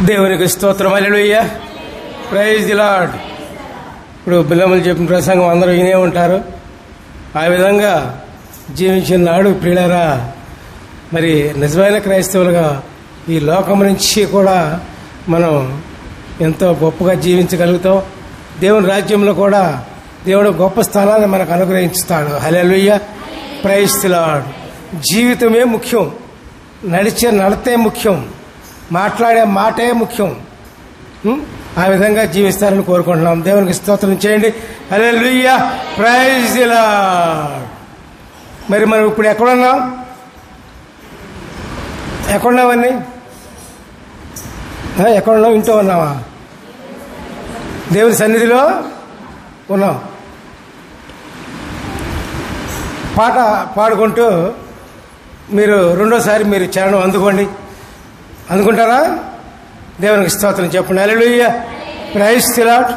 దేవునికి స్తోత్రం. Hallelujah, praise the lord. ఇప్పుడు బిల్లములు చెప్పిన ప్రసంగం అందరూ వినే ఉంటారు. ఆ విధంగా జీవించిన నాడు ప్రియులారా, మరి నిజమైన క్రైస్తవులుగా ఈ లోకం నుంచి కూడా మనం ఎంతో గొప్పగా జీవించగలుగుతాం. దేవుని రాజ్యంలో కూడా దేవుడు గొప్ప స్థానాన్ని మనకు అనుగ్రహిస్తాడు. హల్లెలూయా, ప్రైజ్ ది లార్డ్. జీవితమే ముఖ్యం, నడిచే నడతే ముఖ్యం, మాట్లాడే మాటే ముఖ్యం. ఆ విధంగా జీవిస్తారని కోరుకుంటున్నాం. దేవునికి స్తోత్రం చేయండి. హల్లెలూయా, ప్రైజ్ ది లార్డ్. మరి మనం ఇప్పుడు ఎక్కడున్నాం? ఎక్కడున్నామని? ఎక్కడున్నాం? ఇంట్లో ఉన్నావా? దేవుని సన్నిధిలో ఉన్నాం. పాట పాడుకుంటూ మీరు రెండోసారి మీరు చరణం అందుకోండి. అందుకుంటారా? దేవునికి స్తోత్రం చెప్పండి. Hallelujah, praise the Lord,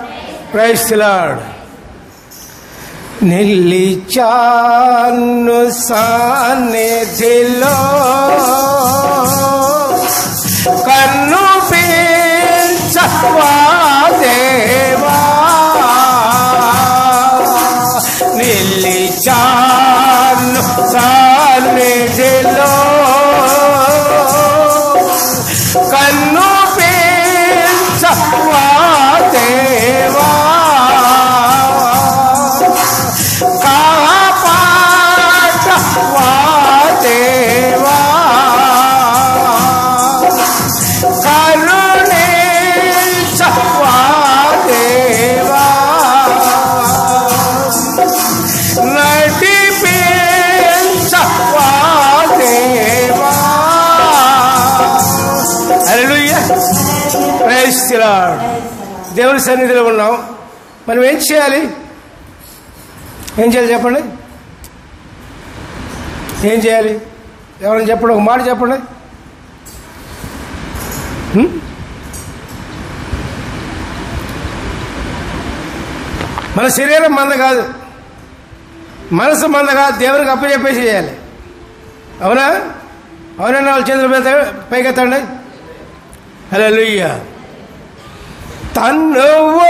praise the Lord. నిలిచాను సన్నిధిలో కన్ను పెంచవా దేవా, నిలిచాను సన్నిధిలో కన్ను పెంచవా దేవా, కాపాడవా దేవా, కరుణించవా దేవా, నడిపించవా దేవా. Hallelujah, praise the lord. దేవుని సన్నిధిలో ఉన్నాం. మనం ఏం చేయాలి? ఏం చేయాలి చెప్పండి? ఏం చేయాలి? ఎవరైనా చెప్పండి, ఒక మాట చెప్పండి. మన శరీరం మంద కాదు, మనసు మంద కాదు, దేవునికి అప్పచెప్పేసి చేయాలి. అవునా? అవునన్నా వాళ్ళ చేతుల మీద పైకెత్తండి. హల్లెలూయా. తన్నువు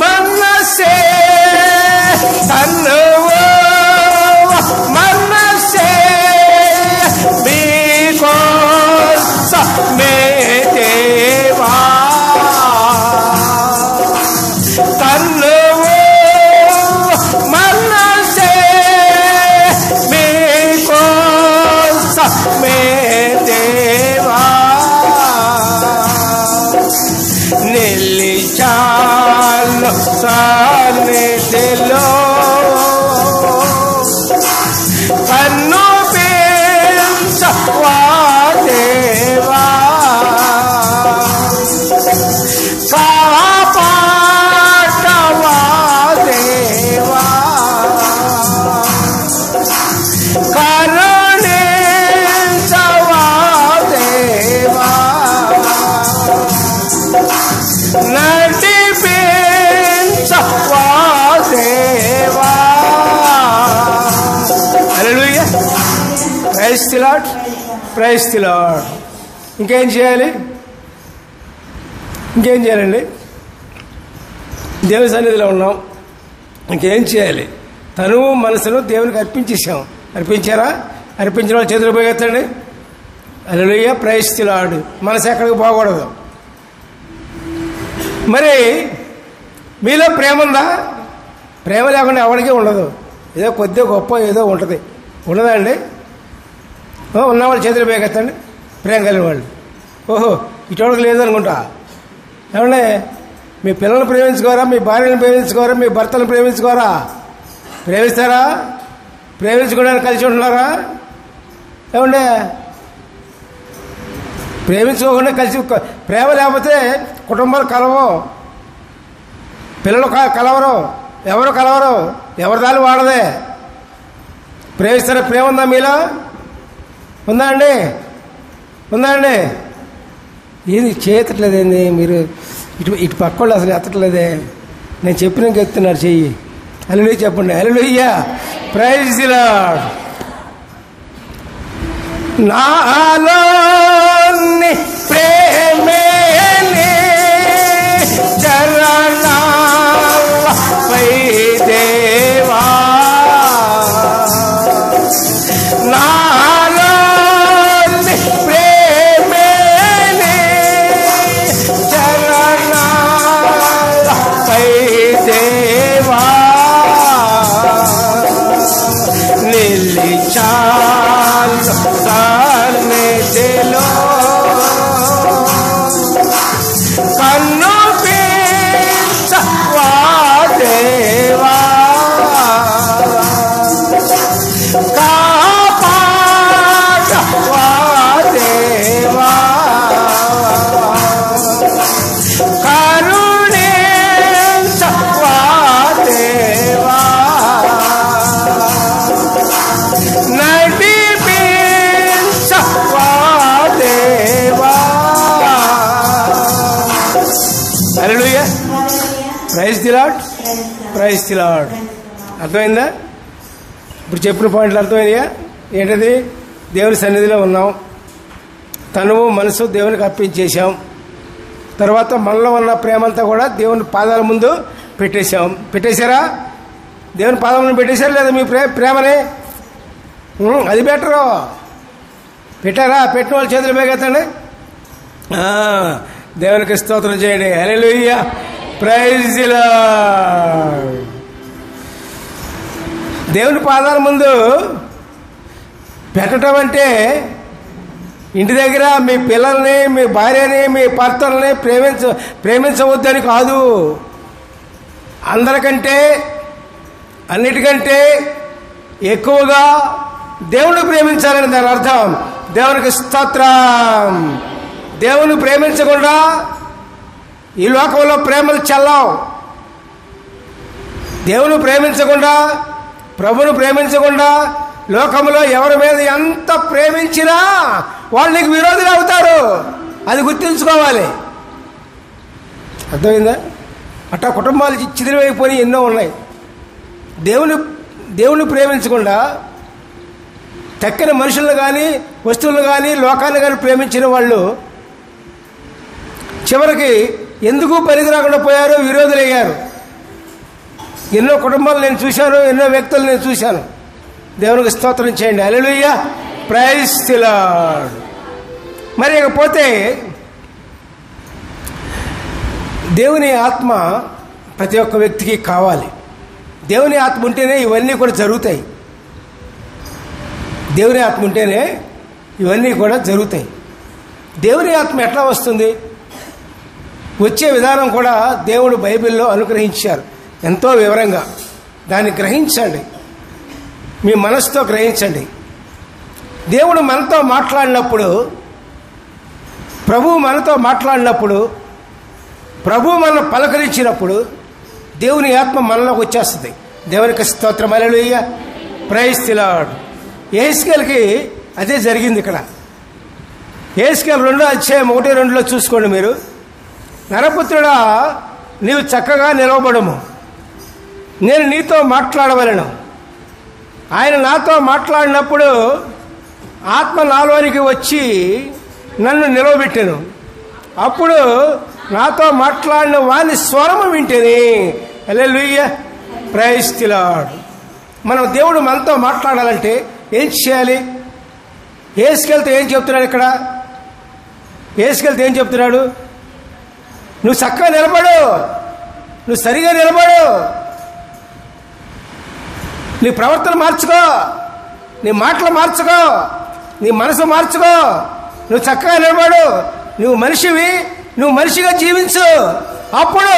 మనసే, తన్నువు మనసే మీకోసమే దేవా, తన్నువు మనసే మీకోసమే దేవా, నిలిచాను సన్నిధిలో కన్ను పెంచవా దేవా, కాపాడవా దేవా, కరుణించవా దేవా, నడిపించవా దేవా. Hallelujah, praise the Lord, praise the Lord. ఇంకేం చేయాలి? ఇంకేం చేయాలండి? దేవుని సన్నిధిలో ఉన్నాం, ఇంకేం చేయాలి? తనువు మనసును దేవునికి అర్పించేసాం. అర్పించారా? అర్పించిన వాళ్ళు చేతులు పోగెత్తండి. హల్లెలూయా, ప్రైజ్ ది లార్డ్. మనసు ఎక్కడికి పోకూడదు. మరి మీలో ప్రేమ ఉందా? ప్రేమ లేకుండా ఎవరికీ ఉండదు. ఏదో కొద్దిగా గొప్ప ఏదో ఉంటుంది. ఉండదా అండి? ఉన్నవాళ్ళు చేతులు పైకెత్తండి. ప్రేమ కలిగిన వాళ్ళు. ఓహో, ఇటువంటి లేదనుకుంటా. ఏమంటే మీ పిల్లల్ని ప్రేమించుకోరా? మీ భార్యను ప్రేమించుకోరా? మీ భర్తను ప్రేమించుకోరా? ప్రేమిస్తారా? ప్రేమించుకోవడానికి కలిసి ఉంటున్నారా? ఏమంటే ప్రేమించుకోకుండా కలిసి, ప్రేమ లేకపోతే కుటుంబాలు కలవో, పిల్లలు కలవరు, ఎవరు కలవరు, ఎవరి దాన్ని వాడదే. ప్రేమిస్తారా? ప్రేమ ఉందా మీలో? ఉందా అండి? ఉందా అండి? ఏది చేయట్లేదేంది? మీరు ఇటు పక్క వాళ్ళు అసలు ఎత్తట్లేదే. నేను చెప్పినాక ఎత్తున్నారు చెయ్యి. హల్లెలూయా చెప్పండి. Hallelujah, praise the Lord. నాలోని ప్రేమ the Lord, praise the Lord. అర్థమైందా? ఇప్పుడు చెప్పిన పాయింట్లు అర్థమైందా? ఏంటది? దేవుని సన్నిధిలో ఉన్నాం, తనువు మనసు దేవునికి అర్పించేశాం. తర్వాత మనలో ఉన్న ప్రేమంతా కూడా దేవుని పాదాల ముందు పెట్టేశారా? దేవుని పాదాల ముందు పెట్టేశారా లేదా మీ ప్రేమని? అది బెటరు. పెట్టారా? పెట్టిన వాళ్ళ చేతులు పైకెత్తండి. దేవునికి స్తోత్రం చేయండి. హల్లెలూయా, ప్రైజ్ ది లార్డ్. దేవుని పాదాల ముందు పెట్టడం అంటే ఇంటి దగ్గర మీ పిల్లల్ని, మీ భార్యని, మీ భర్తల్ని ప్రేమించవద్దని కాదు. అందరికంటే అన్నిటికంటే ఎక్కువగా దేవుని ప్రేమించాలని దాని అర్థం. దేవునికి స్తోత్రం. దేవుని ప్రేమించకుండా ఈ లోకంలో ప్రేమలు చల్లవు. దేవుని ప్రేమించకుండా, ప్రభువును ప్రేమించకుండా లోకంలో ఎవరి మీద ఎంత ప్రేమించినా వాళ్ళు నీకు విరోధులు అవుతారు. అది గుర్తుంచుకోవాలి. అర్థమైందా? అట్టా కుటుంబాలు చిదిరివైపోయి ఎన్నో ఉన్నాయి. దేవుని ప్రేమించకుండా తక్కిన మనుషులను కానీ, వస్తువులను కానీ, లోకాన్ని కానీ ప్రేమించిన వాళ్ళు చివరికి ఎందుకు పనికి రాకుండా పోయారు, విరోధులయ్యారు. ఎన్నో కుటుంబాలు నేను చూశాను, ఎన్నో వ్యక్తులు నేను చూశాను. దేవునికి స్తోత్రం చేయండి. హల్లెలూయా, ప్రైజ్ ది లార్డ్. మరి ఇకపోతే దేవుని ఆత్మ ప్రతి ఒక్క వ్యక్తికి కావాలి. దేవుని ఆత్మ ఉంటేనే ఇవన్నీ కూడా జరుగుతాయి. దేవుని ఆత్మ ఉంటేనే ఇవన్నీ కూడా జరుగుతాయి. దేవుని ఆత్మ ఎట్లా వస్తుంది? వచ్చే విధానం కూడా దేవుడు బైబిల్లో అనుగ్రహించారు ఎంతో వివరంగా. దాన్ని గ్రహించండి, మీ మనసుతో గ్రహించండి. దేవుడు మనతో మాట్లాడినప్పుడు, ప్రభువు మనతో మాట్లాడినప్పుడు, ప్రభువు మనల్ని పలకరించినప్పుడు దేవుని ఆత్మ మనలోకి వచ్చేస్తుంది. దేవునికి స్తోత్రం. Hallelujah, praise the lord. యెహెజ్కేలుకి అదే జరిగింది ఇక్కడ. యెహెజ్కేలు 2:1-2 చూసుకోండి మీరు. నరపుత్రుడా, నీవు చక్కగా నిలవబడము, నేను నీతో మాట్లాడవలను. ఆయన నాతో మాట్లాడినప్పుడు ఆత్మ నాలోనికి వచ్చి నన్ను నిలవబెట్టాను. అప్పుడు నాతో మాట్లాడిన వాని స్వరము వింటేనే. హల్లెలూయా, ప్రైజ్ ది లార్డ్. మనం దేవుడు మనతో మాట్లాడాలంటే ఏం చేయాలి? యెహెజ్కేలుతో ఏం చెప్తున్నాడు ఇక్కడ? యెహెజ్కేలుతో ఏం చెప్తున్నాడు? నువ్వు చక్కగా నిలబడు, నువ్వు సరిగా నిలబడు, నీ ప్రవర్తన మార్చుకో, నీ మాటలు మార్చుకో, నీ మనసు మార్చుకో, నువ్వు చక్కగా నిలబడు, నువ్వు మనిషివి, నువ్వు మనిషిగా జీవించు. అప్పుడు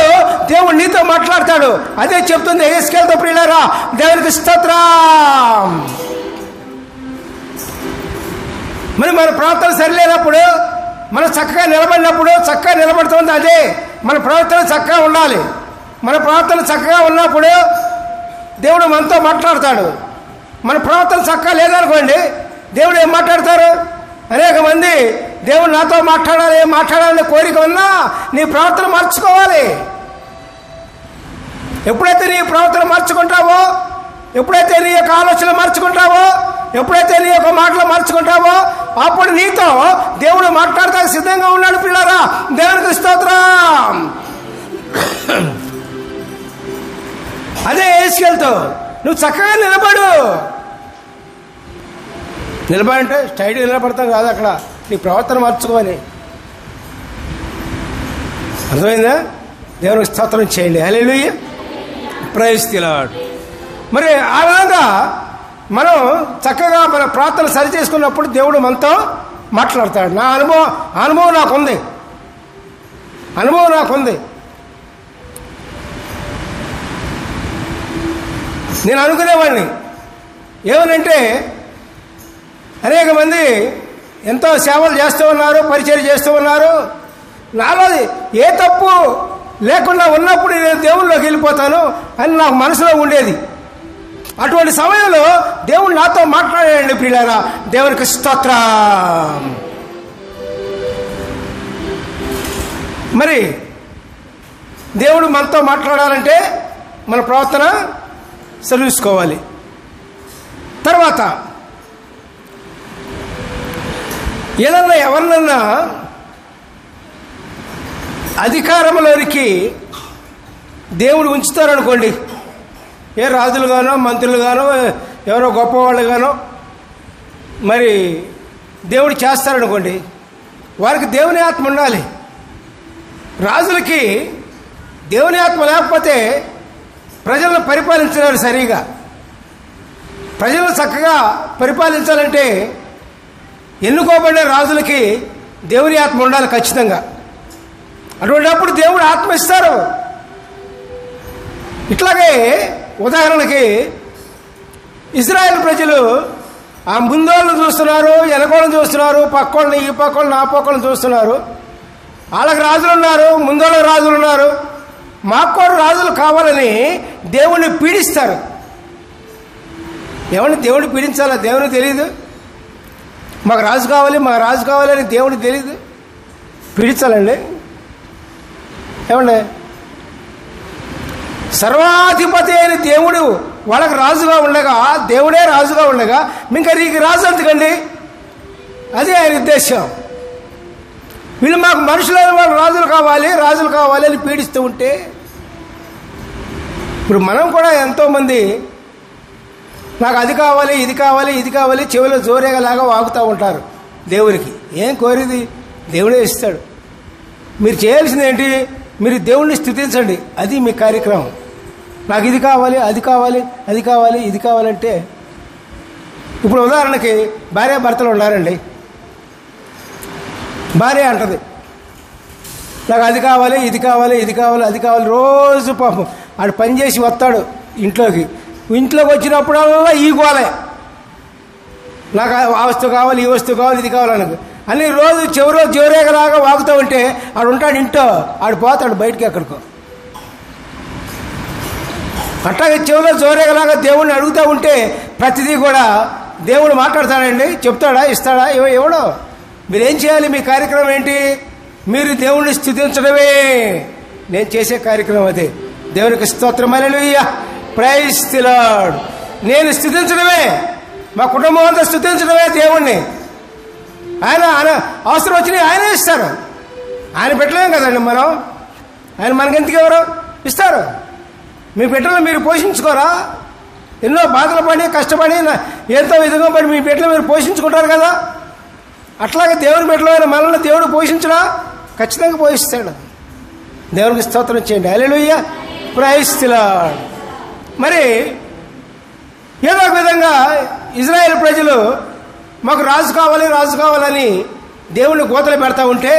దేవుడు నీతో మాట్లాడతాడు. అదే చెప్తుంది యెహెజ్కేలుతో. ప్రియులారా, దేవునికి స్తోత్రం. మరి మన ప్రవర్తన సరిలేనప్పుడు, మనం చక్కగా నిలబడినప్పుడు, చక్కగా నిలబడుతుంది అదే మన ప్రవర్తన చక్కగా ఉండాలి. మన ప్రవర్తన చక్కగా ఉన్నప్పుడు దేవుడు మనతో మాట్లాడతాడు. మన ప్రవర్తన చక్కగా లేదనుకోండి, దేవుడు ఏం మాట్లాడతారు? అనేక మంది దేవుడు నాతో మాట్లాడాలనే కోరిక ఉన్నా నీ ప్రవర్తన మార్చుకోవాలి. ఎప్పుడైతే నీ ప్రవర్తన మార్చుకుంటావో, ఎప్పుడైతే నీ యొక్క ఆలోచన మార్చుకుంటావో, ఎప్పుడైతే నీ యొక్క మాటలు మార్చుకుంటావో, అప్పుడు నీతో దేవుడు మాట్లాడతానికి సిద్ధంగా ఉన్నాడు. పిల్లరా, దేవునికి స్తోత్రం. అదే యెహెజ్కేలుతో నువ్వు చక్కగా నిలబడంటే స్టైడ్గా నిలబడతాం కాదు, అక్కడ నీ ప్రవర్తన మార్చుకోవాలి. అర్థమైందా? దేవునికి స్తోత్రం చేయండి. హల్లెలూయా, ప్రైజ్ ది లార్డ్. మరి ఆ విధంగా మనం చక్కగా మన ప్రార్థన సరి చేసుకున్నప్పుడు దేవుడు మనతో మాట్లాడతాడు. నా అనుభవం నాకుంది. నేను అనుకునేవాడిని ఏమనంటే, అనేక మంది ఎంతో సేవలు చేస్తూ ఉన్నారు, పరిచయం చేస్తూ ఉన్నారు. నాలో ఏ తప్పు లేకుండా ఉన్నప్పుడు నేను దేవుళ్ళలోకి వెళ్ళిపోతాను అని నాకు మనసులో ఉండేది. అటువంటి సమయంలో దేవుడు నాతో మాట్లాడాడండి. ప్రియులారా, దేవునికి స్తోత్రం. మరి దేవుడు మనతో మాట్లాడాలంటే మన ప్రవర్తన సరిచూసుకోవాలి. తర్వాత ఏదన్నా ఎవరినన్నా అధికారంలోనికి దేవుడు ఉంచుతారనుకోండి, ఏ రాజులుగానో మంత్రులుగానో ఎవరో గొప్పవాళ్ళుగానో మరి దేవుడు చేస్తారనుకోండి, వారికి దేవుని ఆత్మ ఉండాలి. రాజులకి దేవుని ఆత్మ లేకపోతే ప్రజలను పరిపాలించలేరు సరిగా. ప్రజలను చక్కగా పరిపాలించాలంటే ఎన్నుకోబడిన రాజులకి దేవుని ఆత్మ ఉండాలి ఖచ్చితంగా. అటువంటిప్పుడు దేవుడు ఆత్మ ఇస్తారు. ఇట్లాగే ఉదాహరణకి ఇజ్రాయెల్ ప్రజలు ఆ ముందోళ్ళని చూస్తున్నారు, వెనకోళ్ళని చూస్తున్నారు, పక్కోళ్ళని, ఈ పక్కోళ్ళని, ఆ పక్కోళ్ళని చూస్తున్నారు. వాళ్ళకి రాజులు ఉన్నారు, ముందోళ్ళకి రాజులు ఉన్నారు. మాకు కూడా రాజులు కావాలని దేవుణ్ణి పీడిస్తారు. ఎవరిని దేవుడిని పీడించాలో దేవునికి తెలియదు. మాకు రాజు కావాలి, మాకు రాజు కావాలని దేవుడికి తెలియదు. పీడించాలండి ఏమండి? సర్వాధిపతి అయిన దేవుడు వాళ్ళకి రాజుగా ఉండగా, దేవుడే రాజుగా ఉండగా ఇంకా నీకు రాజు ఎందుకండి? అదే ఆయన ఉద్దేశం. వీళ్ళు మాకు మనుషులైన వాళ్ళు రాజులు కావాలి అని పీడిస్తూ ఉంటే, ఇప్పుడు మనం కూడా ఎంతోమంది నాకు అది కావాలి, ఇది కావాలి, ఇది కావాలి చెవిలో జోరేగలాగా వాగుతూ ఉంటారు దేవునికి. ఏం కోరేది దేవుడే ఇస్తాడు. మీరు చేయాల్సింది ఏంటి? మీరు దేవుణ్ణి స్తుతించండి, అది మీ కార్యక్రమం. నాకు ఇది కావాలి, అది కావాలి, అది కావాలి, ఇది కావాలంటే, ఇప్పుడు ఉదాహరణకి భార్య భర్తలు ఉన్నారండి. భార్య అంటది నాకు అది కావాలి, ఇది కావాలి, ఇది కావాలి, అది కావాలి. రోజు పాపం ఆడు పని చేసి వస్తాడు ఇంట్లోకి వచ్చినప్పుడల్లా ఈ గోలే, నాకు ఆ వస్తువు కావాలి, ఈ వస్తువు కావాలి, ఇది కావాలనకు అన్ని రోజు చివరో జోరేగలాగా వాగుతూ ఉంటే ఆడు ఉంటాడు ఇంట్లో, ఆడు పోతాడు బయటికి ఎక్కడికో. అట్లాగే చెవిలో జోరేగలాగా దేవుడిని అడుగుతూ ఉంటే ప్రతిదీ కూడా దేవుడు మాట్లాడతాడండి, చెప్తాడా, ఇస్తాడా? ఎవడో. మీరేం చేయాలి? మీ కార్యక్రమం ఏంటి? మీరు దేవుణ్ణి స్తుతించడమే నేను చేసే కార్యక్రమం. అదే దేవునికి స్తోత్రం, హల్లెలూయా, ప్రైజ్ ది లార్డ్. నేను స్తుతించడమే, మా కుటుంబం అంతా స్తుతించడమే దేవుణ్ణి. ఆయన అవసరం వచ్చినాయి ఆయనే ఇస్తారు. ఆయన పెట్టలేం కదండి మనం. ఆయన మనకెందుకు ఎవరు ఇస్తారు? మీ బిడ్డలను మీరు పోషించుకోరా? ఎన్నో బాధలు పడి కష్టపడి ఎంతో విధంగా పడి మీ బిడ్డలు మీరు పోషించుకుంటారు కదా. అట్లాగే దేవుని బిడ్డలైన మనల్ని దేవుడు పోషించడా? ఖచ్చితంగా పోషిస్తాడు. దేవునికి స్తోత్రం చేయండి, హల్లెలూయా, ప్రైజ్ ది లార్డ్. మరి ఏదో ఒక విధంగా ఇజ్రాయెల్ ప్రజలు మాకు రాజు కావాలని దేవుని గోతలు పెడతా ఉంటే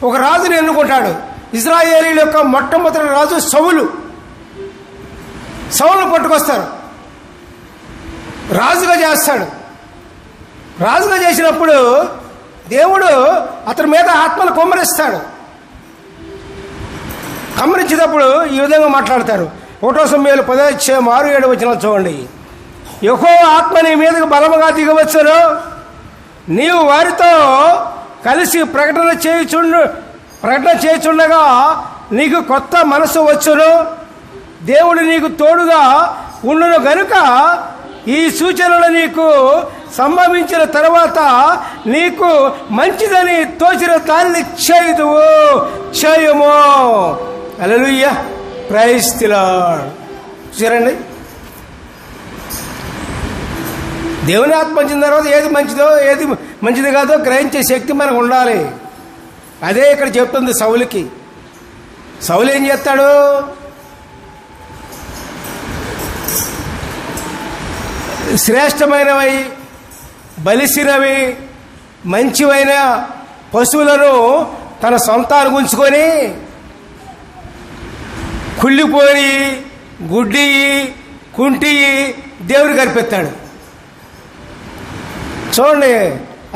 ఒక రాజుని ఎన్నుకుంటాడు. ఇజ్రాయేలీల యొక్క మొట్టమొదటి రాజు సౌలును పట్టుకొస్తారు, రాజుగా చేస్తాడు. రాజుగా చేసినప్పుడు దేవుడు అతని మీద ఆత్మను కుమ్మరిస్తాడు. కుమ్మరించేటప్పుడు ఈ విధంగా మాట్లాడతారు. 1 సమూయేలు 10:6-7 చూడండి. యెహోవా ఆత్మ నీ మీదకు బలముగా దిగవచ్చును, నీవు వారితో కలిసి ప్రకటన చేయుచుండగా నీకు కొత్త మనసు వచ్చును, దేవుడు నీకు తోడుగా ఉండును గనుక ఈ సూచనలు నీకు సంభవించిన తర్వాత నీకు మంచిదని తోచిన దానిని చేయము. హల్లెలూయా, ప్రైజ్ ది లార్డ్. చూసారండి, దేవుని ఆత్మ వచ్చిన తర్వాత ఏది మంచిదో ఏది మంచిది కాదో గ్రహించే శక్తి మనకు ఉండాలి. అదే ఇక్కడ చెప్తుంది సౌలుకి. సౌలు ఏం చేస్తాడు? శ్రేష్టమైనవి, బలిసినవి, మంచివైన పశువులను తన సొంతానికి ఉంచుకొని కుళ్ళిపోయి గుడ్డి కుంటి దేవుడికి అర్పిస్తాడు. చూడండి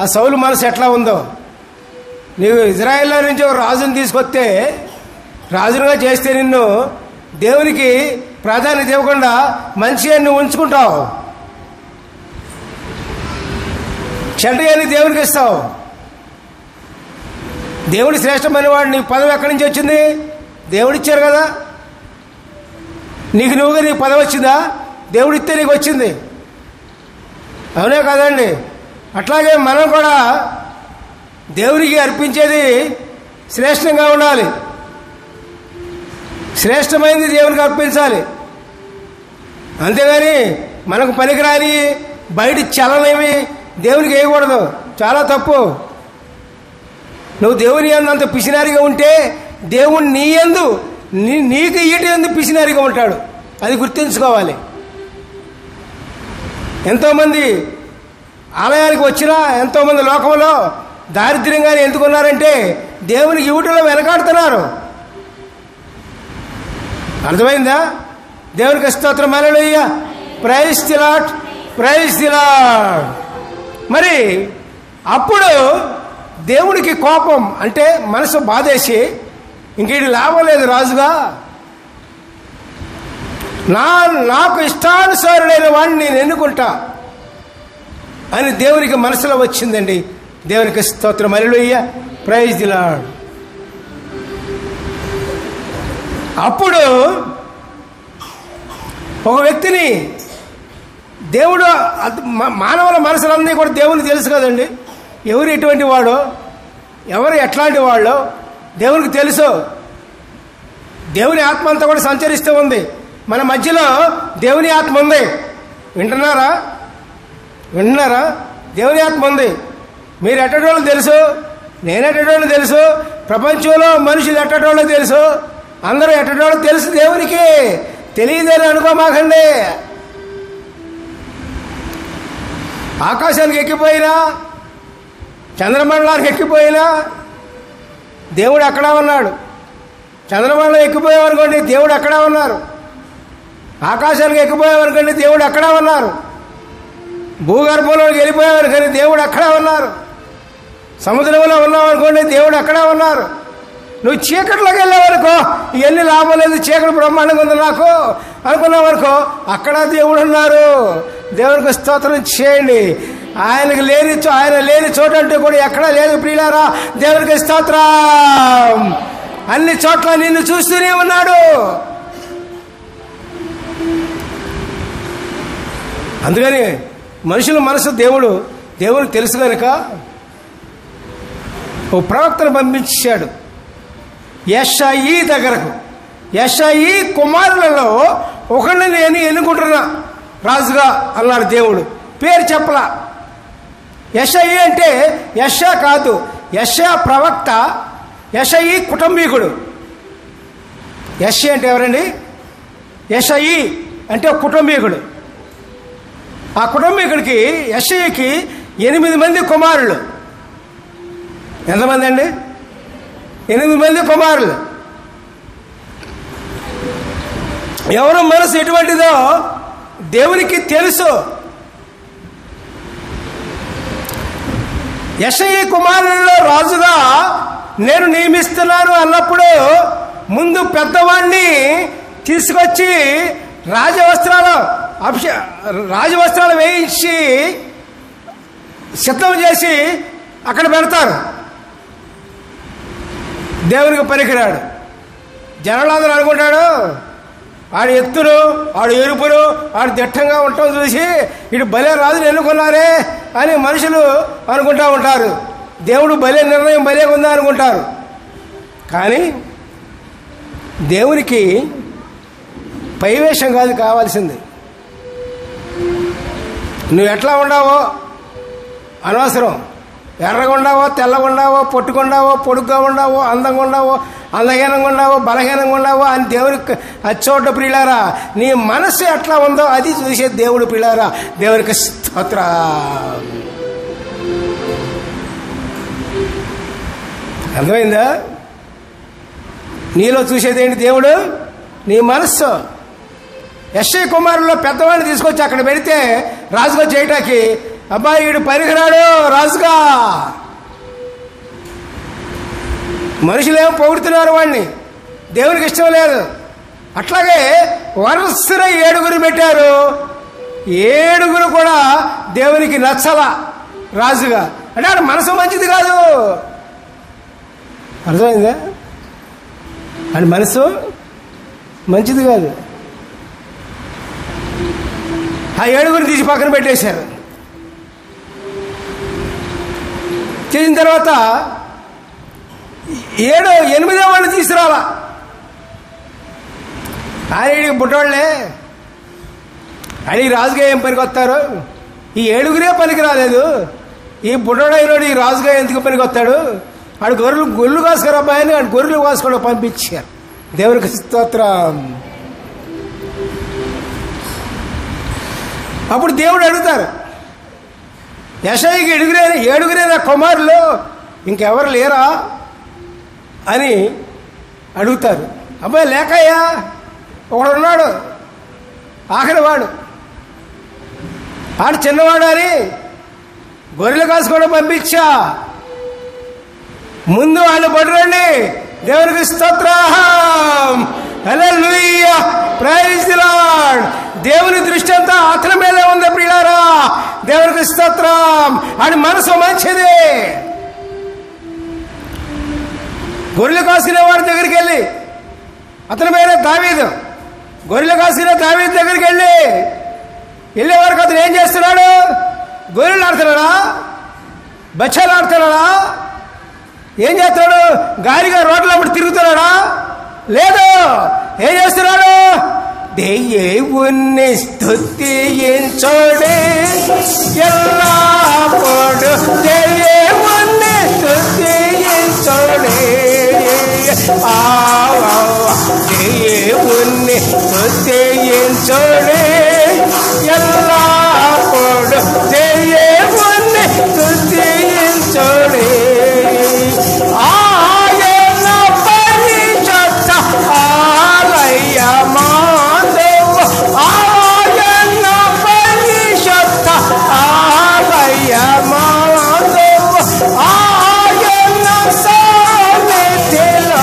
ఆ సౌలు మనసు ఎట్లా ఉందో. నీవు ఇజ్రాయెల్లో నుంచి ఒక రాజుని తీసుకొస్తే, రాజుగా చేస్తే నిన్ను దేవునికి ప్రాధాన్యత ఇవ్వకుండా మంచిగా నువ్వు ఉంచుకుంటావు, చెడ్డని దేవునికి ఇస్తావు. దేవుడి శ్రేష్టమైన వాడు. నీ పదవి ఎక్కడి నుంచి వచ్చింది? దేవుడిచ్చారు కదా. నీకు నువ్వుగా నీకు పదవి వచ్చిందా? దేవుడిస్తే నీకు వచ్చింది. అవునే కదండి. అట్లాగే మనం కూడా దేవునికి అర్పించేది శ్రేష్టంగా ఉండాలి. శ్రేష్టమైనది దేవునికి అర్పించాలి. అంతేగాని మనకు పనికిరాని బయట చలనేమి దేవునికి వేయకూడదు. చాలా తప్పు. నువ్వు దేవుని అంత పిసినారిగా ఉంటే దేవుడు నీ యందు నీకు ఈటి యందు పిసినారిగా ఉంటాడు. అది గుర్తుంచుకోవాలి. ఎంతోమంది ఆలయానికి వచ్చినా ఎంతోమంది లోకంలో దారిద్ర్యంగానే ఎందుకున్నారంటే దేవునికి ఇవ్వటంలో వెనకాడుతున్నారు. అర్థమైందా? దేవునికి స్తోత్రం. Hallelujah. Praise the Lord, praise the Lord. మరి అప్పుడు దేవునికి కోపం అంటే మనసు బాధేసి ఇంకేటి లాభం లేదు రాజుగా, నాకు ఇష్టానుసారుడైన వాడిని నేను ఎన్నుకుంటా అని దేవునికి మనసులో వచ్చిందండి. దేవునికి స్తోత్రం. హల్లెలూయా. Praise the Lord. అప్పుడు ఒక వ్యక్తిని దేవుడు, మానవుల మనసులన్నీ కూడా దేవునికి తెలుసు కదండి. ఎవరు ఎటువంటి వాడో, ఎవరు ఎట్లాంటి వాళ్ళో దేవునికి తెలుసు. దేవుని ఆత్మ అంతా కూడా సంచరిస్తూ ఉంది. మన మధ్యలో దేవుని ఆత్మ ఉంది. వింటున్నారా? దేవుని ఆత్మ ఉంది. మీరు ఎట్టటోళ్ళు తెలుసు, నేను ఎట్టటోళ్ళు తెలుసు, ప్రపంచంలో మనుషులు ఎట్టటోళ్ళు తెలుసు, అందరూ ఎట్టటోళ్ళు తెలుసు. దేవునికి తెలియదని అనుకోమాకండి. ఆకాశానికి ఎక్కిపోయినా, చంద్రమండలానికి ఎక్కిపోయినా దేవుడు అక్కడ ఉన్నాడు. చంద్రమండలం ఎక్కిపోయామనుకోండి దేవుడు అక్కడ ఉన్నారు. ఆకాశానికి ఎక్కిపోయామనుకోండి దేవుడు అక్కడ ఉన్నారు. భూగర్భంలోకి వెళ్ళిపోయామనుకోండి దేవుడు అక్కడ ఉన్నారు. సముద్రంలో ఉన్నామనుకోండి దేవుడు అక్కడ ఉన్నారు. నువ్వు చీకట్లోకి వెళ్ళావనుకో ఇవన్నీ లాభం లేదు, చీకటి బ్రహ్మాండంగా ఉంది నాకు అనుకున్నావనుకో అక్కడ దేవుడు ఉన్నారు. దేవునికి స్తోత్రం చేయండి. ఆయన లేని చోట అంటూ కూడా ఎక్కడా లేదు ప్రియులారా. దేవునికి స్తోత్రం. అన్ని చోట్ల నిన్ను చూస్తూనే ఉన్నాడు. అందుకని మనుషుల మనసు దేవుడు తెలుసు కనుక ఓ ప్రవక్తను పంపించాడు యెషయి దగ్గరకు. యెషయి కుమారులలో ఒకరిని నేను ఎన్నుకుంటున్నా రాజుగా అన్నాడు దేవుడు. పేరు చెప్పలా. యెషయి అంటే యెషయా కాదు, యెషయా ప్రవక్త, యెషయి కుటుంబీకుడు. యెషయా అంటే ఎవరండి? యెషయి అంటే కుటుంబీకుడు. ఆ కుటుంబీకుడికి యెషయికి 8 మంది కుమారులు. ఎంతమంది అండి? 8 మంది కుమారులు. ఎవరు మనసు ఎటువంటిదో దేవునికి తెలుసు. యెషయి కుమారులలో రాజుగా నేను నియమిస్తున్నాను అన్నప్పుడు ముందు పెద్దవాడిని తీసుకొచ్చి రాజవస్త్రాలు వేయించి సిద్ధం చేసి అక్కడ పెడతారు. దేవునికి పనికిరాడు. జనాలందరూ అనుకుంటాడు ఆడు ఎత్తును, ఆడు ఎరుపును, ఆడు దిట్టంగా ఉండటం చూసి ఇటు భలే రాజుని ఎన్నుకున్నారే అని మనుషులు అనుకుంటూ ఉంటారు. దేవుడు భలే నిర్ణయం భలే ఉందా అనుకుంటారు. కానీ దేవునికి పైవేషం కాదు కావాల్సింది. నువ్వు ఎట్లా ఉండవో అనవసరం. ఎర్రగా ఉండవో, తెల్లగా ఉండవో, పొట్టుకుండావో, పొడుగ్గా ఉండవో, అందంగా ఉండవో, అందహీనంగా ఉండవో, బలహీనంగా ఉండవో అని దేవునికి అచ్చోట ప్రియులారా. నీ మనస్సు ఎట్లా ఉందో అది చూసే దేవుడు ప్రియులారా. దేవునికి స్తోత్రం. అర్థమైందా? నీలో చూసేది ఏంటి దేవుడు? నీ మనస్సు. యెషయి కుమారుల్లో పెద్దవాడిని తీసుకొచ్చి అక్కడ పెడితే రాజుగా చేయటానికి అబ్బాయి వీడు పనికిరాడు రాజుగా. మనుషులేమో పొగుడుతున్నారు వాడిని, దేవునికి ఇష్టం లేదు. అట్లాగే వరుసగా 7 పెట్టారు. 7 కూడా దేవునికి నచ్చల రాజుగా. అంటే ఆయన మనసు మంచిది కాదు. అర్థమైందా? అని మనసు మంచిది కాదు. ఆ 7 తీసి పక్కన పెట్టేశారు. చేసిన తర్వాత 8వ వాడిని తీసుకురాలా. ఆయన బుట్టవాళ్లే, ఆయన రాజుగా ఏం పనికి వస్తారు? ఈ 7 పనికి రాలేదు, ఈ బుట్టడైనోడు ఈ రాజుగా ఎందుకు పనికి వస్తాడు? ఆడు గొర్రెలు కాసుకురా అబ్బాయిని ఆడు గొర్రెలు కాసుకోవడం పంపించారు. దేవునికి స్తోత్రం. అప్పుడు దేవుడు అడుగుతారు, యెషయాకి 7 నా కుమారులు ఇంకెవరు లేరా అని అడుగుతారు. అబ్బాయి లేకయ్యా, ఒకడున్నాడు ఆఖరివాడు, ఆడు చిన్నవాడు అని గొర్రెలు కాసుకోవడం పంపించా, ముందు వాళ్ళు పడురండి. దేవునికి స్తోత్రం, హల్లెలూయా, ప్రైజ్ ది లార్డ్. దేవుని దృష్టి అంతా అతని మీదే ఉంది ప్రియులారా. దేవునికి స్తోత్రం. ఆడి మనసు మంచిది. గొర్రెలు కాసుకునే వాడి దగ్గరికి వెళ్ళి, అతని పేరే దావీదు, గొర్రెలు కాసుకునే దావీదు దగ్గరికి వెళ్ళే వరకు అతను ఏం చేస్తున్నాడు? గొర్రెలు ఆడుతున్నాడా? బచ్చాలు ఆడుతున్నాడా? ఏం చేస్తున్నాడు? గాలిగా రోడ్ల అప్పుడు తిరుగుతున్నాడా? లేదు. ఏం చేస్తున్నాడు? దేవుణ్ణి స్తుతించుడే ఎల్లప్పుడు, దేవుణ్ణి స్తుతించుడే, దేవుణ్ణి స్తుతించుడే ఎల్లప్పుడు, దేవుణ్ణి స్తుతించుడే. ఆయన పరిశుద్ధ ఆలయమందు, ఆయన పరిశుద్ధ ఆలయమందు, ఆయన సన్నిధిలో,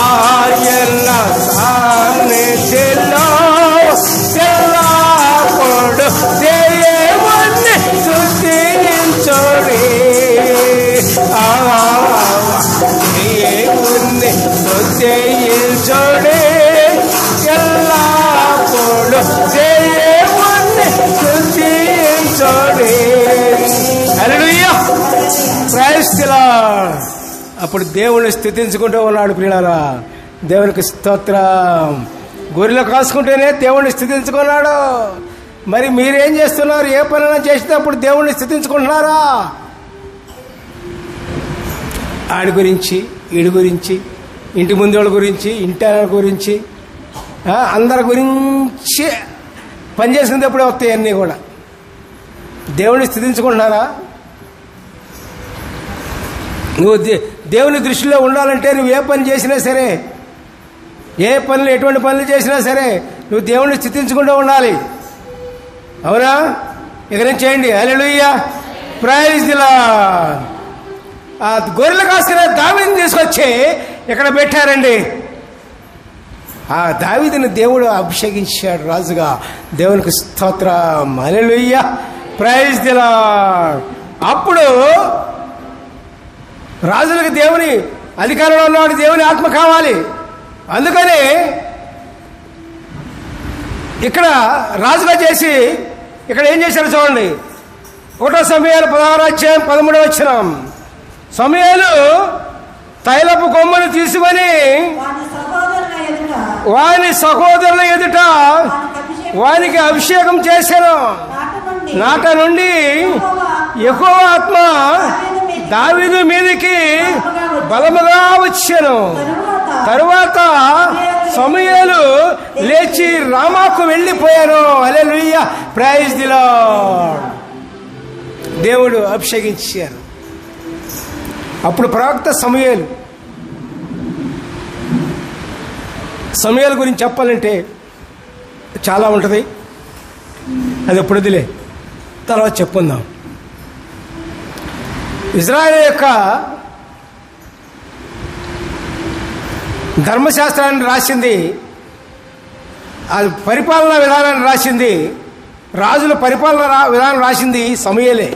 ఆయన సన్నిధిలో ఎల్లప్పుడు దేవుణ్ణి స్తుతించుడే, దేవుణ్ణి స్తుతించుడే ఎల్లప్పుడు, దేవుణ్ణి స్తుతించుడే. హల్లెలూయా, ప్రైజ్ ది లార్డ్. అప్పుడు దేవుణ్ణి స్తుతించుకుంటూ ఉన్నాడు ప్రియులారా. దేవునికి స్తోత్రం. గొర్రెలు కాసుకుంటేనే దేవుణ్ణి స్తుతించుకున్నాడు. మరి మీరేం చేస్తున్నారు? ఏ పనైనా చేసినప్పుడు దేవుణ్ణి స్తుతించుకుంటున్నారా? ఆడి గురించి, ఈడి గురించి, ఇంటి ముందోళ్ళ గురించి, ఇంటి గురించి, అందరి గురించి పనిచేసినప్పుడే వస్తాయి అన్నీ కూడా. దేవుణ్ణి స్తుతించుకుంటున్నారా? నువ్వు దేవుని దృష్టిలో ఉండాలంటే నువ్వు ఏ పని చేసినా సరే, ఏ పనులు ఎటువంటి పనులు చేసినా సరే నువ్వు దేవుణ్ణి స్తుతించుకుంటూ ఉండాలి. అవునా? ఇక నుంచి చేయండి. హల్లెలూయా, ప్రైజ్ ది లార్డ్. ఆ గొర్రెలు కాసుకునే దావీదుని తీసుకొచ్చి ఇక్కడ పెట్టారండి. ఆ దావీదుని దేవుడు అభిషేకించాడు రాజుగా. దేవునికి స్తోత్రం, హల్లెలూయా, ప్రైజ్ ది లార్డ్. అప్పుడు రాజులకు దేవుని అధికారంలో ఉన్నవాడు దేవుని ఆత్మ కావాలి. అందుకని ఇక్కడ రాజుగా చేసి ఇక్కడ ఏం చేశారు చూడండి. 1 సమూయేలు 16:13 సమూయేలు తైలపు కొమ్మను తీసుకొని వాని సహోదరుల ఎదుట వానికి అభిషేకం చేశాను. నాట నుండి యెహోవా ఆత్మ దావీదు మీదికి బలముగా వచ్చాను. తరువాత సమూయేలు లేచి రామాకు వెళ్ళిపోయాను. హల్లెలూయా, ప్రైజ్ ది లార్డ్. దేవుడు అభిషేకించారు. అప్పుడు ప్రవక్త సమూయేలు గురించి చెప్పాలంటే చాలా ఉంటుంది. అది ఎప్పుడుదిలే, తర్వాత చెప్పుకుందాం. ఇజ్రాయేల్ యొక్క ధర్మశాస్త్రాన్ని రాసింది, అది పరిపాలనా విధానాన్ని రాసింది, రాజుల పరిపాలన విధానం రాసింది సమూయేలే.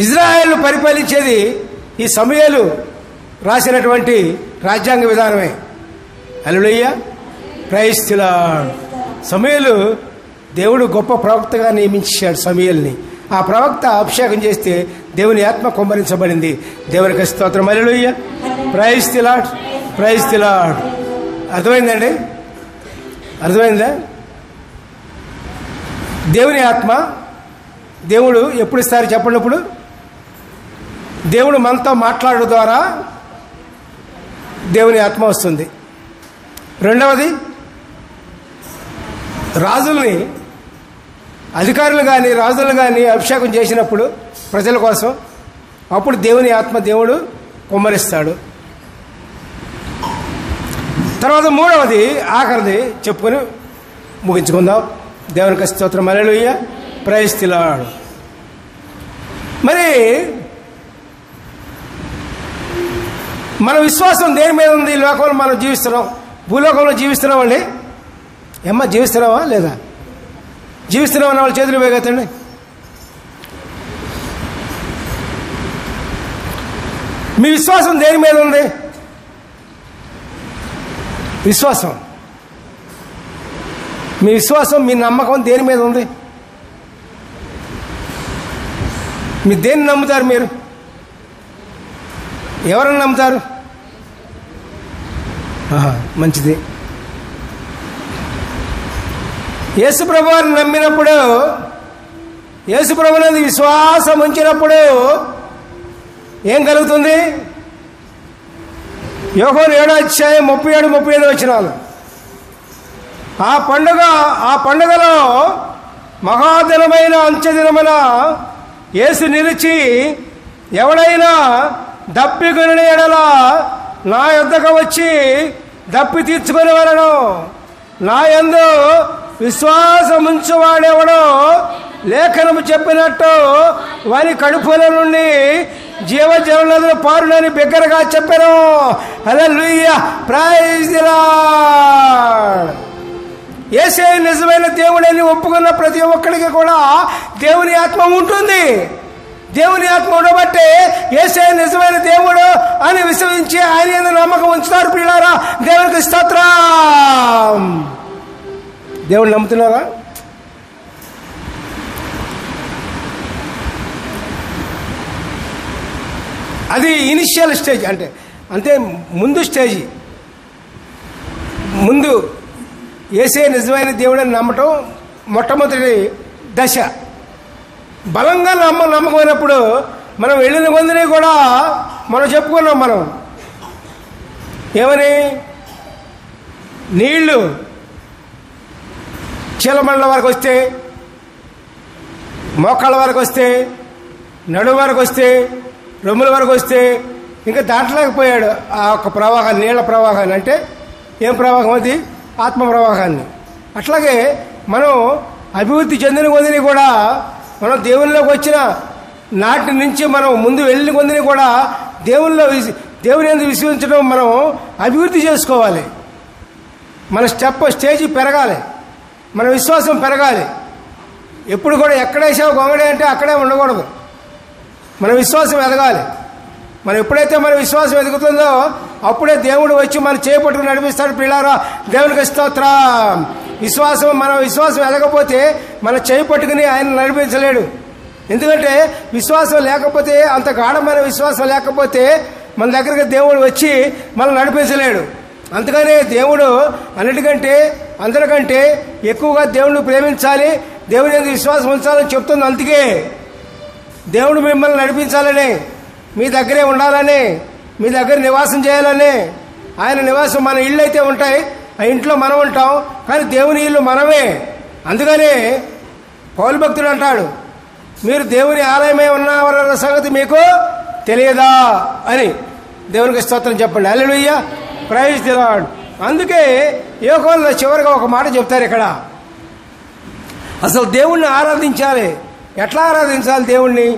ఇజ్రాయేలు పరిపాలించేది ఈ సమూయేలు రాసినటువంటి రాజ్యాంగ విధానమే. హల్లెలూయా, ప్రైజ్ ది లార్డ్. సమూయేలు దేవుడు గొప్ప ప్రవక్తగా నియమించాడు సమూయేలుని. ఆ ప్రవక్త అభిషేకం చేస్తే దేవుని ఆత్మ కుమ్మరించబడింది. దేవునికి స్తోత్రం. Hallelujah, praise the Lord, praise the Lord. అర్థమైందండి? అర్థమైందా? దేవుని ఆత్మ దేవుడు ఎప్పుడు ఇస్తారు చెప్పినప్పుడు? దేవుడు మనతో మాట్లాడడం ద్వారా దేవుని ఆత్మ వస్తుంది. రెండవది, రాజుల్ని, అధికారులు కానీ రాజులు కానీ అభిషేకం చేసినప్పుడు ప్రజల కోసం, అప్పుడు దేవుని ఆత్మ దేవుడు కుమ్మరిస్తాడు. తర్వాత మూడవది, ఆఖరిది చెప్పుకొని ముగించుకుందాం. దేవునికి స్తోత్రం. Hallelujah, praise the Lord. మరి మన విశ్వాసం దేని మీద ఉంది? లోకంలో మనం జీవిస్తున్నాం, భూలోకంలో జీవిస్తున్నామండి. ఏమ్మా, జీవిస్తున్నావా లేదా? జీవిస్తున్నాం అన్న వాళ్ళు చేతులు వేగెత్తండి. మీ విశ్వాసం దేని మీద ఉంది? విశ్వాసం, మీ విశ్వాసం, మీ నమ్మకం దేని మీద ఉంది? మీరు దేన్ని నమ్ముతారు? మీరు ఎవరిని నమ్ముతారు? మంచిది. యేసుప్రభు వారిని నమ్మినప్పుడు, యేసుప్రభు అనేది విశ్వాసం ఉంచినప్పుడు ఏం కలుగుతుంది? యోహాను 7:37-35 వచనాలు. ఆ పండుగలో మహాదినమైన అంత్యదినమున యేసు నిలిచి, ఎవడైనా దప్పికొనిన ఎడల నా యొద్దకు వచ్చి దప్పి తీర్చుకొని వలను. నా యందు విశ్వాసముంచువాడెవడో లేఖనము చెప్పినట్టు వారి కడుపుల నుండి జీవజలనదులు పారునని బిగ్గరగా చెప్పాను. హల్లెలూయా, ప్రైజ్ ది లార్డ్. యేసే నిజమైన దేవుడని ఒప్పుకున్న ప్రతి ఒక్కడికి కూడా దేవుని ఆత్మ ఉంటుంది. దేవుని ఆత్మ ఉండబట్టే యేసే నిజమైన దేవుడు అని విశ్వసించి ఆయన యందు నమ్మకం ఉంచుతారు. ప్రియులారా, దేవునికి స్తోత్రం. దేవుడు నమ్ముతున్నారా? అది ఇనిషియల్ స్టేజ్, అంటే ముందు స్టేజీ. ముందు యేసే నిజమైన దేవుడని నమ్మటం మొట్టమొదటి దశ. బలంగా నమ్మకమైనప్పుడు మనం వెళ్ళిన కొందరి కూడా మనం చెప్పుకున్నాం. మనం ఏమని? నీళ్లు చీలమండల వరకు వస్తే, మోకాళ్ళ వరకు వస్తే, నడుము వరకు వస్తే, రొమ్ముల వరకు వస్తే ఇంకా దాటలేకపోయాడు ఆ ఒక్క ప్రవాహాన్ని, నీళ్ల ప్రవాహాన్ని. అంటే ఏం ప్రవాహం? అది ఆత్మ ప్రవాహాన్ని. అట్లాగే మనం అభివృద్ధి చెందిన కొందిని కూడా, మనం దేవునిలోకి వచ్చిన నాటి నుంచి మనం ముందు వెళ్ళిన కొందిని కూడా దేవుని యందు విశ్వసించడం మనం అభివృద్ధి చేసుకోవాలి. మన స్టేజీ పెరగాలి, మన విశ్వాసం పెరగాలి. ఎప్పుడు కూడా ఎక్కడేసావు గొంగడే అంటే అక్కడే ఉండకూడదు. మన విశ్వాసం ఎదగాలి. మనం ఎప్పుడైతే మన విశ్వాసం ఎదుగుతుందో అప్పుడే దేవుడు వచ్చి మన చేపట్టుకుని నడిపిస్తాడు. ప్రియులారా, దేవునికి స్తోత్రం. మన విశ్వాసం ఎదగకపోతే మన చేయి పట్టుకుని ఆయన నడిపించలేడు. ఎందుకంటే విశ్వాసం లేకపోతే, అంత గాఢమైన విశ్వాసం లేకపోతే మన దగ్గరికి దేవుడు వచ్చి మనం నడిపించలేడు. అందుకనే దేవుడు అన్నిటికంటే అందరికంటే ఎక్కువగా దేవుడిని ప్రేమించాలి, దేవుని యందు విశ్వాసం ఉంచాలని చెప్తుంది. అందుకే దేవుడు మిమ్మల్ని నడిపించాలని, మీ దగ్గరే ఉండాలని, మీ దగ్గర నివాసం చేయాలని. ఆయన నివాసం మన ఇళ్ళు అయితే ఉంటాయి, ఆ ఇంట్లో మనం ఉంటాం, కానీ దేవుని ఇల్లు మనమే. అందుకనే పౌలు భక్తుడు అంటాడు, మీరు దేవుని ఆలయమే ఉన్నారన్న సంగతి మీకు తెలియదా అని. దేవునికి స్తోత్రం చెప్పండి. Hallelujah, praise the lord. అందుకే యోహాను చివరిగా ఒక మాట చెప్తారు ఇక్కడ. అసలు దేవుణ్ణి ఆరాధించాలి. ఎట్లా ఆరాధించాలి దేవుణ్ణి?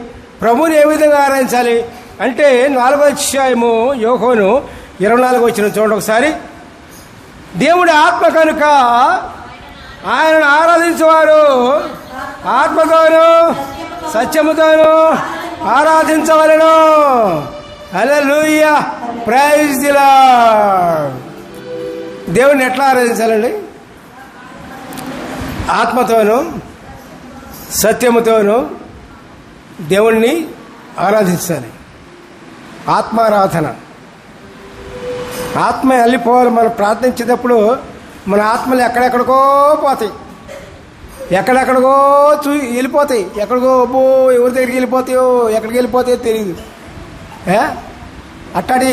ప్రభువుని ఏ విధంగా ఆరాధించాలి అంటే 4వ అధ్యాయము యోహాను 24 వచ్చిన చూడండి ఒకసారి. దేవుడి ఆత్మ కనుక ఆయనను ఆరాధించేవారు ఆత్మతోనూ సత్యముతోనూ ఆరాధించవలెను. హల్లెలూయా, ప్రైజ్ ది లార్డ్. దేవుణ్ణి ఎట్లా ఆరాధించాలండి? ఆత్మతోనూ సత్యముతోనూ దేవుణ్ణి ఆరాధించాలి. ఆత్మారాధన. ఆత్మ వెళ్ళిపోవాలి. మనం ప్రార్థించేటప్పుడు మన ఆత్మలు ఎక్కడెక్కడికో పోతాయి, ఎక్కడెక్కడికో వెళ్ళిపోతాయి. ఎక్కడికో అబ్బో ఎవరి దగ్గరికి వెళ్ళిపోతాయో, ఎక్కడికి వెళ్ళిపోతాయో తెలియదు. అట్టాడి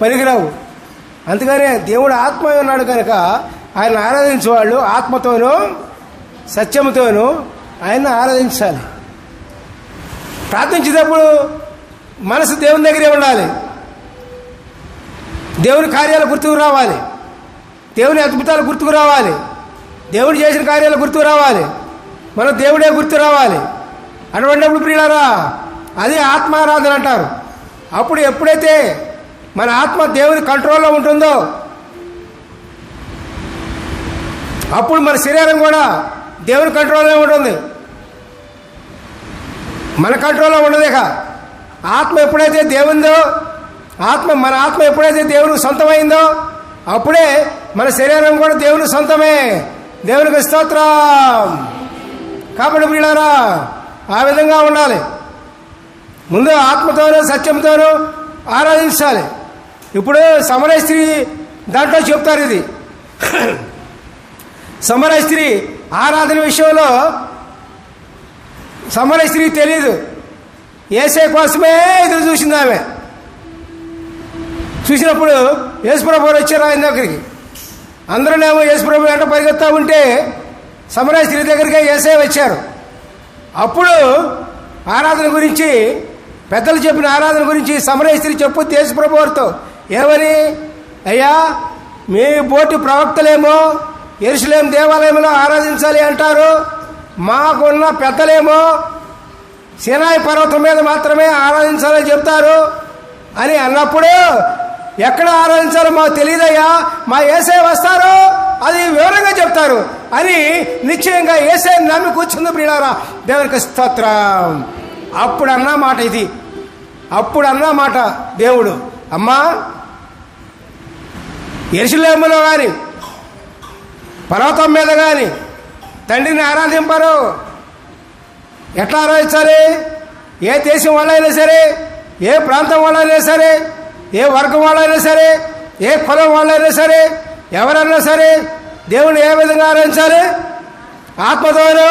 పనికిరావు. అందుకనే దేవుడు ఆత్మ ఉన్నాడు కనుక ఆయన ఆరాధించేవాళ్ళు ఆత్మతోనూ సత్యముతోనూ ఆయన్ని ఆరాధించాలి. ప్రార్థించేటప్పుడు మనసు దేవుని దగ్గరే ఉండాలి. దేవుని కార్యాలు గుర్తుకు రావాలి, దేవుని అద్భుతాలు గుర్తుకు రావాలి, దేవుడు చేసిన కార్యాలు గుర్తుకు రావాలి, మన దేవుడే గుర్తు రావాలి. అటువంటిప్పుడు ప్రియులారా అది ఆత్మారాధన అంటారు. అప్పుడు ఎప్పుడైతే మన ఆత్మ దేవుని కంట్రోల్లో ఉంటుందో అప్పుడు మన శరీరం కూడా దేవుని కంట్రోల్లో ఉంటుంది. మన కంట్రోల్లో ఉండదేక ఆత్మ ఎప్పుడైతే దేవుందో, మన ఆత్మ ఎప్పుడైతే దేవునికి సొంతమైందో అప్పుడే మన శరీరం కూడా దేవునికి సొంతమే. దేవునికి స్తోత్రం. కాబట్టి ప్రియులారా ఆ విధంగా ఉండాలి. ముందు ఆత్మతోనూ సత్యంతోనూ ఆరాధించాలి. ఇప్పుడు సమరయ స్త్రీ దాంట్లో చెప్తారు. ఇది సమరయ స్త్రీ ఆరాధన విషయంలో సమరయ స్త్రీ తెలియదు. యేసయ్య కోసమే ఎదురు చూసింది ఆమె. చూసినప్పుడు యేసుప్రభు వచ్చారు ఆయన దగ్గరికి. అందరూనేమో యేసుప్రభు వెంట పరిగెత్తా ఉంటే సమరయ స్త్రీ దగ్గరికి యేసయ్య వచ్చారు. అప్పుడు ఆరాధన గురించి పెద్దలు చెప్పిన ఆరాధన గురించి సమరయ స్త్రీ చెప్పొద్దు యేసుప్రభు వారితో. ఏమని? అయ్యా మీ బోటి ప్రవక్తలేమో యెరూషలేము దేవాలయంలో ఆరాధించాలి అంటారు, మాకున్న పెద్దలేమో సీనాయి పర్వతం మీద మాత్రమే ఆరాధించాలని చెప్తారు అని అన్నప్పుడు ఎక్కడ ఆరాధించాలో మాకు తెలియదయ్యా, మా యేసయ్య వస్తారు అది వివరంగా చెప్తారు అని నిశ్చయంగా యేసయ్యని నమ్మి కూర్చుంది ప్రియులారా. దేవునికి స్తోత్రం. అప్పుడు అన్న మాట ఇది. అప్పుడు అన్న మాట దేవుడు, అమ్మా యెరూషలేములో కానీ పర్వతం మీద కానీ తండ్రిని ఆరాధింపరు. ఎట్లా ఆరాధించాలి? ఏ దేశం వాళ్ళైనా సరే, ఏ ప్రాంతం వాళ్ళైనా సరే, ఏ వర్గం వాళ్ళైనా సరే, ఏ కులం వాళ్ళైనా సరే, ఎవరైనా సరే దేవుని ఏ విధంగా ఆరాధించాలి? ఆత్మతోనూ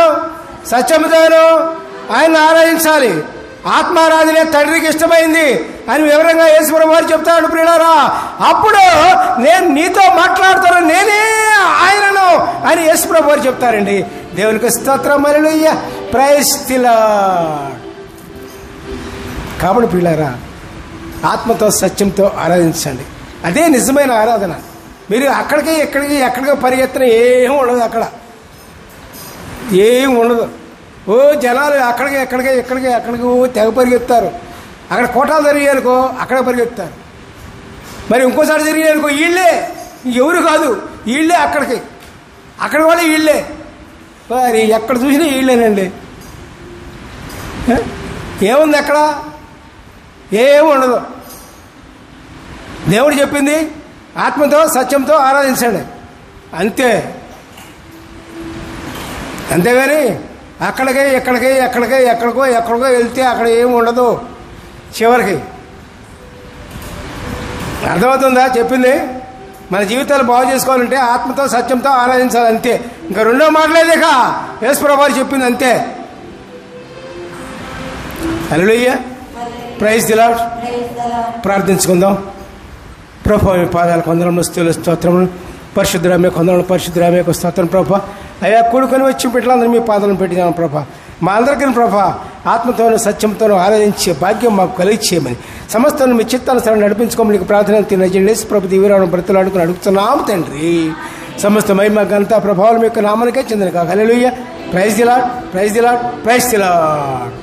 సత్యముతోనూ ఆయన ఆరాధించాలి. ఆత్మారాధనే తండ్రికి ఇష్టమైంది అని వివరంగా యేసుప్రభు వారు చెప్తాడు ప్రియులారా. అప్పుడు నేను నీతో మాట్లాడతాను, నేనే ఆయనను అని యేసుప్రభు వారు చెప్తారండి. దేవునికి స్తోత్రం. Hallelujah, praise the lord. కాబట్టి ప్రియులారా ఆత్మతో సత్యంతో ఆరాధించండి. అదే నిజమైన ఆరాధన. మీరు అక్కడికి ఎక్కడికో పరిగెత్తిన ఏం ఉండదు, అక్కడ ఏం ఉండదు. ఓ జనాలు ఎక్కడికి తెగ పరిగెత్తారు. అక్కడ కోటాలు జరిగాయనుకో అక్కడ పరిగెత్తారు. మరి ఇంకోసారి జరిగాయనుకో వీళ్ళే, ఎవరు కాదు వీళ్ళే, అక్కడ కూడా వీళ్ళే. మరి ఎక్కడ చూసినా వీళ్ళేనండి. ఏముంది అక్కడ? ఏమి ఉండదు. దేవుడు చెప్పింది ఆత్మతో సత్యంతో ఆరాధించండి అంతే. అంతేగాని ఎక్కడికో వెళ్తే అక్కడ ఏమి ఉండదు. చివరికి అర్థమవుతుందా చెప్పింది? మన జీవితాలు బాగు చేసుకోవాలంటే ఆత్మతో సత్యంతో ఆరాధించాలి అంతే. ఇంకా రెండో మాటలేదేక యేసుప్రభు వారు చెప్పింది అంతే. Hallelujah, praise the Lord. ప్రార్థించుకుందాం. ప్రభు మీ పాదాలకు వందనములు, స్తుతులు, స్తోత్రములు. పరిశుద్ధురామే కొందరు, పరిశుద్ధురామే స్తోత్రం ప్రభా. అయ్యా కూడుకొని వచ్చి బిడ్డలందరూ మీ పాదాలను పెట్టినాను ప్రభా. మా అందరికీ ప్రభా ఆత్మతోనూ సత్యంతోనూ ఆరాధించే భాగ్యం మాకు కలిగించేయమని సమస్తను మీ చిత్తానుసారం నడిపించుకోమని ప్రార్థన తినజేసి ప్రభు దివ్యరావడం బ్రతులాడుకుని అడుగుతున్నాము తండ్రి. సమస్త మహిమ ఘనత ప్రభావాలు మీ యొక్క నామానికే చెందిన కాక. Hallelujah, praise the Lord, praise the Lord, praise the lord.